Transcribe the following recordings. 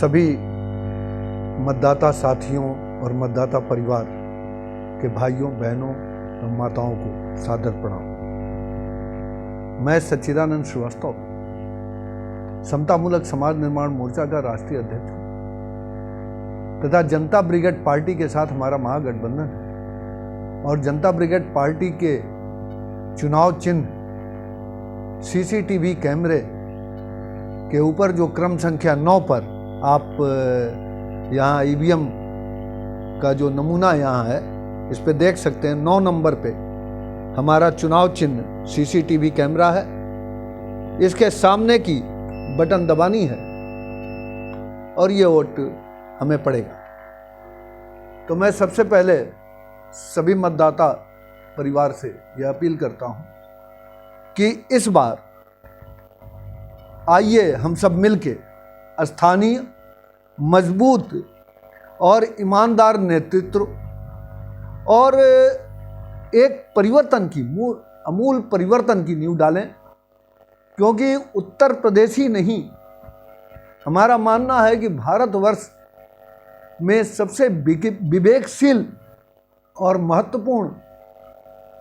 सभी मतदाता साथियों और मतदाता परिवार के भाइयों बहनों और माताओं को सादर प्रणाम। मैं सच्चिदानंद श्रीवास्तव समतामूलक समाज निर्माण मोर्चा का राष्ट्रीय अध्यक्ष हूँ तथा जनता ब्रिगेड पार्टी के साथ हमारा महागठबंधन है और जनता ब्रिगेड पार्टी के चुनाव चिन्ह सीसीटीवी कैमरे के ऊपर जो क्रम संख्या 9 पर आप यहाँ ईवीएम का जो नमूना यहाँ है इस पे देख सकते हैं। 9 नंबर पे हमारा चुनाव चिन्ह सीसीटीवी कैमरा है। इसके सामने की बटन दबानी है और ये वोट हमें पड़ेगा। तो मैं सबसे पहले सभी मतदाता परिवार से यह अपील करता हूँ कि इस बार आइए हम सब मिलके स्थानीय मजबूत और ईमानदार नेतृत्व और एक परिवर्तन की अमूल परिवर्तन की नींव डालें, क्योंकि उत्तर प्रदेश ही नहीं, हमारा मानना है कि भारतवर्ष में सबसे विवेकशील और महत्वपूर्ण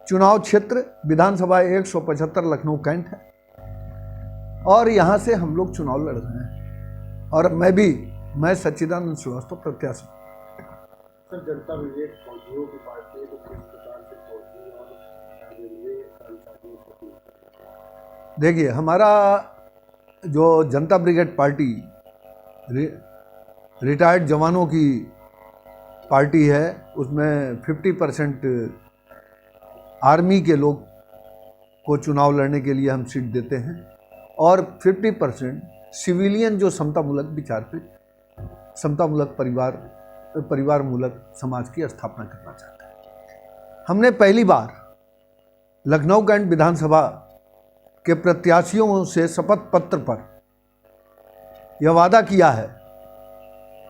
चुनाव क्षेत्र विधानसभा 175 लखनऊ कैंट है और यहाँ से हम लोग चुनाव लड़ रहे हैं और मैं सच्चिदानंद श्रीवास्तव प्रत्याशी। सर, जनता ब्रिगेड फौजियों की पार्टी है तो किस प्रकार से फौजी और रेलवे कर्मचारियों को? देखिए, हमारा जो जनता ब्रिगेड पार्टी रिटायर्ड जवानों की पार्टी है, उसमें 50% आर्मी के लोग को चुनाव लड़ने के लिए हम सीट देते हैं और 50% सिविलियन जो समतामूलक विचार पे समतामूलक परिवार मूलक समाज की स्थापना करना चाहते हैं। हमने पहली बार लखनऊ कैंट विधानसभा के प्रत्याशियों से शपथ पत्र पर यह वादा किया है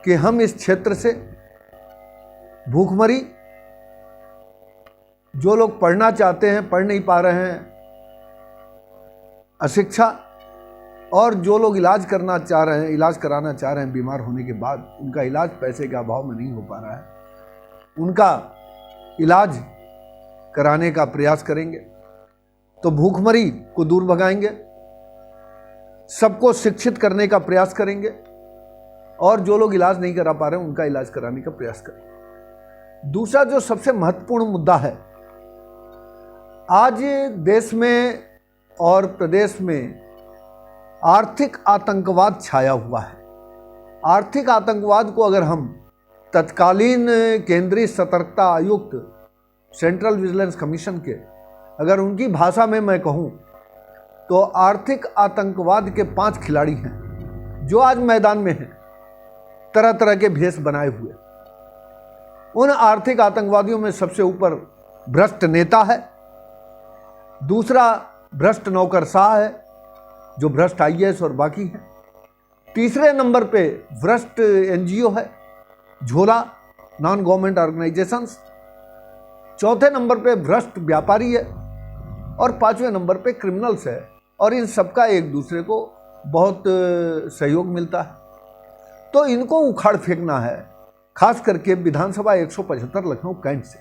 कि हम इस क्षेत्र से भूखमरी, जो लोग पढ़ना चाहते हैं पढ़ नहीं पा रहे हैं, अशिक्षा, और जो लोग इलाज कराना चाह रहे हैं बीमार होने के बाद, उनका इलाज पैसे के अभाव में नहीं हो पा रहा है, उनका इलाज कराने का प्रयास करेंगे। तो भूखमरी को दूर भगाएंगे, सबको शिक्षित करने का प्रयास करेंगे और जो लोग इलाज नहीं करा पा रहे हैं उनका इलाज कराने का प्रयास करेंगे। दूसरा जो सबसे महत्वपूर्ण मुद्दा है, आज देश में और प्रदेश में आर्थिक आतंकवाद छाया हुआ है। आर्थिक आतंकवाद को अगर हम तत्कालीन केंद्रीय सतर्कता आयुक्त सेंट्रल विजिलेंस कमीशन के अगर उनकी भाषा में मैं कहूं तो आर्थिक आतंकवाद के 5 खिलाड़ी हैं जो आज मैदान में हैं, तरह तरह के भेष बनाए हुए। उन आर्थिक आतंकवादियों में सबसे ऊपर भ्रष्ट नेता है, दूसरा भ्रष्ट नौकरशाह है जो भ्रष्ट आईएएस और बाकी है, तीसरे नंबर पे भ्रष्ट एनजीओ है, झोला नॉन गवर्नमेंट ऑर्गेनाइजेशंस, चौथे नंबर पे भ्रष्ट व्यापारी है और 5वें नंबर पे क्रिमिनल्स है। और इन सबका एक दूसरे को बहुत सहयोग मिलता है। तो इनको उखाड़ फेंकना है, खास करके विधानसभा 175 लखनऊ कैंट से।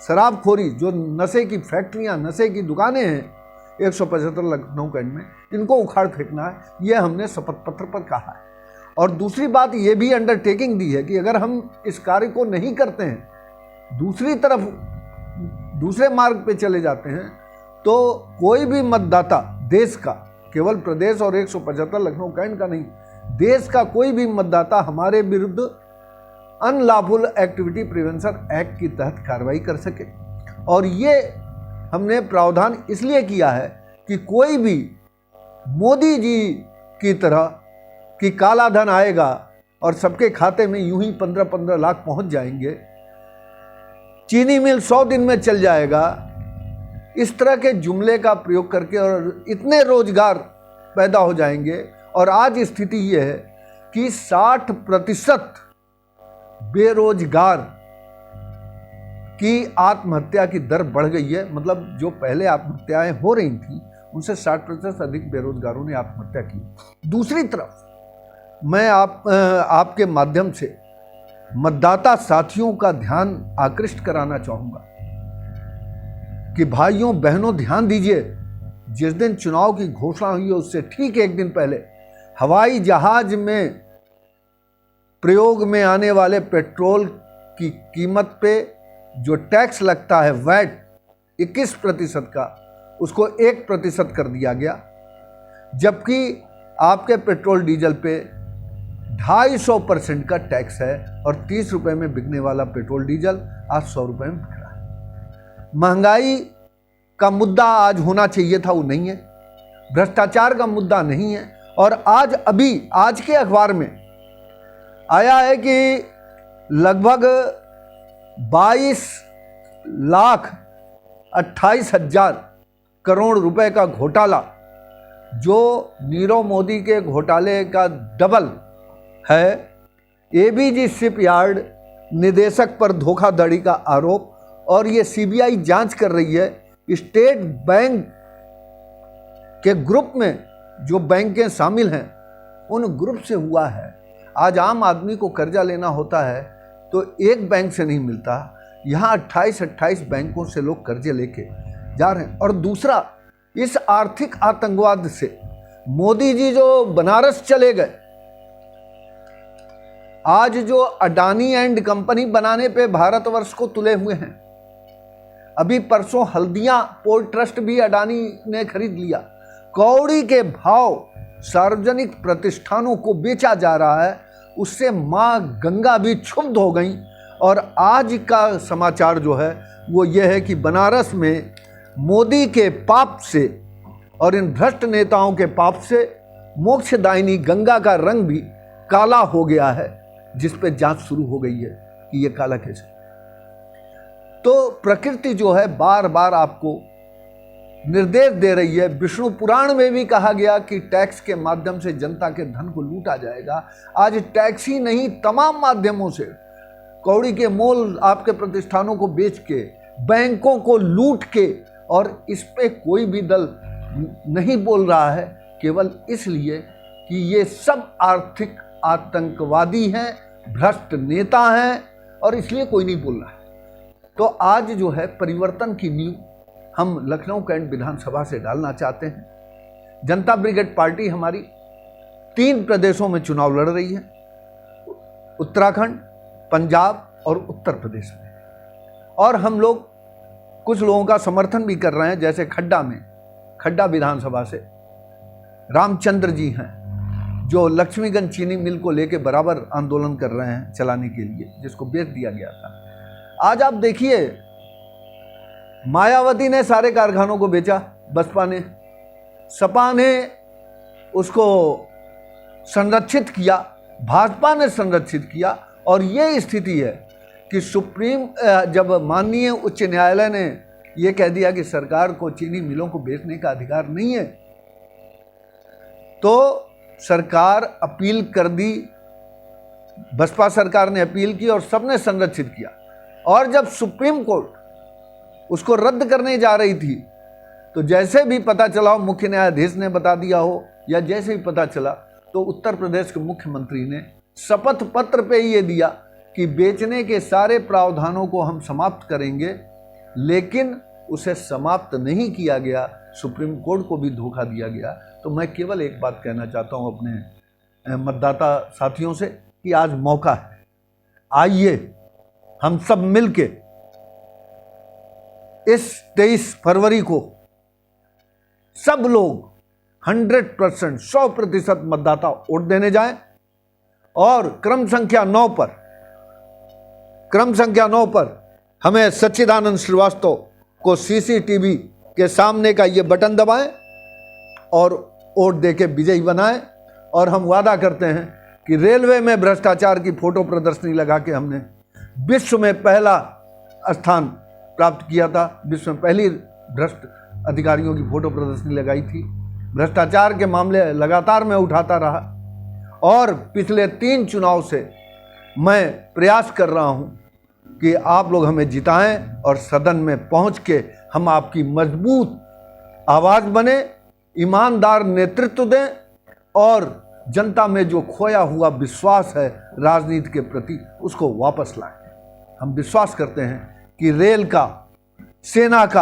शराबखोरी जो नशे की फैक्ट्रियां, नशे की दुकानें हैं 175 लखनऊ कैंट में, इनको उखाड़ फेंकना है, यह हमने शपथ पत्र पर कहा है। और दूसरी बात ये भी अंडरटेकिंग दी है कि अगर हम इस कार्य को नहीं करते हैं, दूसरी तरफ दूसरे मार्ग पे चले जाते हैं, तो कोई भी मतदाता देश का, केवल प्रदेश और 175 लखनऊ कैंट का नहीं, देश का कोई भी मतदाता हमारे विरुद्ध अनलॉफुल एक्टिविटी प्रिवेंशन एक्ट के तहत कार्रवाई कर सके। और ये हमने प्रावधान इसलिए किया है कि कोई भी मोदी जी की तरह कि काला धन आएगा और सबके खाते में यूं ही 15-15 लाख पहुंच जाएंगे, चीनी मिल 100 दिन में चल जाएगा, इस तरह के जुमले का प्रयोग करके और इतने रोजगार पैदा हो जाएंगे। और आज स्थिति ये है कि 60% बेरोजगार की आत्महत्या की दर बढ़ गई है। मतलब जो पहले आत्महत्याएं हो रही थी उनसे 60% अधिक बेरोजगारों ने आत्महत्या की। दूसरी तरफ मैं आपके माध्यम से मतदाता साथियों का ध्यान आकृष्ट कराना चाहूंगा कि भाइयों बहनों ध्यान दीजिए, जिस दिन चुनाव की घोषणा हुई है उससे ठीक एक दिन पहले हवाई जहाज में प्रयोग में आने वाले पेट्रोल की कीमत पे जो टैक्स लगता है वैट 21% का, उसको 1% कर दिया गया, जबकि आपके पेट्रोल डीजल पे 250% का टैक्स है और 30 रुपए में बिकने वाला पेट्रोल डीजल आज 100 रुपए में बिक रहा है। महंगाई का मुद्दा आज होना चाहिए था, वो नहीं है। भ्रष्टाचार का मुद्दा नहीं है। और आज के अखबार में आया है कि लगभग 22,28,000 करोड़ रुपए का घोटाला, जो नीरव मोदी के घोटाले का डबल है। एबीजी शिपयार्ड निदेशक पर धोखाधड़ी का आरोप, और ये सीबीआई जांच कर रही है। स्टेट बैंक के ग्रुप में जो बैंकें शामिल हैं उन ग्रुप से हुआ है। आज आम आदमी को कर्जा लेना होता है तो एक बैंक से नहीं मिलता, यहाँ 28 बैंकों से लोग कर्जे लेके जा रहे हैं। और दूसरा, इस आर्थिक आतंकवाद से मोदी जी जो बनारस चले गए, आज जो अडानी एंड कंपनी बनाने पे भारतवर्ष को तुले हुए हैं, अभी परसों हल्दिया पोर्ट ट्रस्ट भी अडानी ने खरीद लिया, कौड़ी के भाव सार्वजनिक प्रतिष्ठानों को बेचा जा रहा है, उससे मां गंगा भी क्षुब्ध हो गई। और आज का समाचार जो है वो ये है कि बनारस में मोदी के पाप से और इन भ्रष्ट नेताओं के पाप से मोक्षदायिनी गंगा का रंग भी काला हो गया है, जिस पे जांच शुरू हो गई है कि ये काला कैसे। तो प्रकृति जो है बार बार आपको निर्देश दे रही है। विष्णु पुराण में भी कहा गया कि टैक्स के माध्यम से जनता के धन को लूटा जाएगा। आज टैक्स ही नहीं, तमाम माध्यमों से कौड़ी के मोल आपके प्रतिष्ठानों को बेच के, बैंकों को लूट के, और इस पे कोई भी दल नहीं बोल रहा है, केवल इसलिए कि ये सब आर्थिक आतंकवादी हैं, भ्रष्ट नेता हैं, और इसलिए कोई नहीं बोल रहा है। तो आज जो है परिवर्तन की नींव हम लखनऊ कैंट विधानसभा से डालना चाहते हैं। जनता ब्रिगेड पार्टी हमारी 3 प्रदेशों में चुनाव लड़ रही है, उत्तराखंड, पंजाब और उत्तर प्रदेश में। और हम लोग कुछ लोगों का समर्थन भी कर रहे हैं, जैसे खड्डा विधानसभा से रामचंद्र जी हैं, जो लक्ष्मीगंज चीनी मिल को लेकर बराबर आंदोलन कर रहे हैं चलाने के लिए, जिसको बेच दिया गया था। आज आप देखिए, मायावती ने सारे कारखानों को बेचा, बसपा ने, सपा ने उसको संरक्षित किया, भाजपा ने संरक्षित किया। और ये स्थिति है कि जब माननीय उच्च न्यायालय ने यह कह दिया कि सरकार को चीनी मिलों को बेचने का अधिकार नहीं है, तो सरकार अपील कर दी, बसपा सरकार ने अपील की और सबने संरक्षित किया। और जब सुप्रीम कोर्ट उसको रद्द करने जा रही थी, तो जैसे भी पता चला हो, मुख्य न्यायाधीश ने बता दिया हो या जैसे भी पता चला, तो उत्तर प्रदेश के मुख्यमंत्री ने शपथ पत्र पे ये दिया कि बेचने के सारे प्रावधानों को हम समाप्त करेंगे, लेकिन उसे समाप्त नहीं किया गया, सुप्रीम कोर्ट को भी धोखा दिया गया। तो मैं केवल एक बात कहना चाहता हूं अपने मतदाता साथियों से कि आज मौका है, आइए हम सब मिलके इस 23 फरवरी को सब लोग 100%, 100% मतदाता वोट देने जाएं। और क्रम संख्या 9 पर हमें सच्चिदानंद श्रीवास्तव को सीसीटीवी के सामने का ये बटन दबाएं और वोट देके विजयी बनाएं। और हम वादा करते हैं कि रेलवे में भ्रष्टाचार की फोटो प्रदर्शनी लगा के हमने विश्व में पहला स्थान प्राप्त किया था, विश्व में पहली भ्रष्ट अधिकारियों की फोटो प्रदर्शनी लगाई थी। भ्रष्टाचार के मामले लगातार मैं उठाता रहा और पिछले 3 चुनाव से मैं प्रयास कर रहा हूं कि आप लोग हमें जिताएं और सदन में पहुंच के हम आपकी मजबूत आवाज़ बने ईमानदार नेतृत्व दें और जनता में जो खोया हुआ विश्वास है राजनीति के प्रति उसको वापस लाएं। हम विश्वास करते हैं कि रेल का, सेना का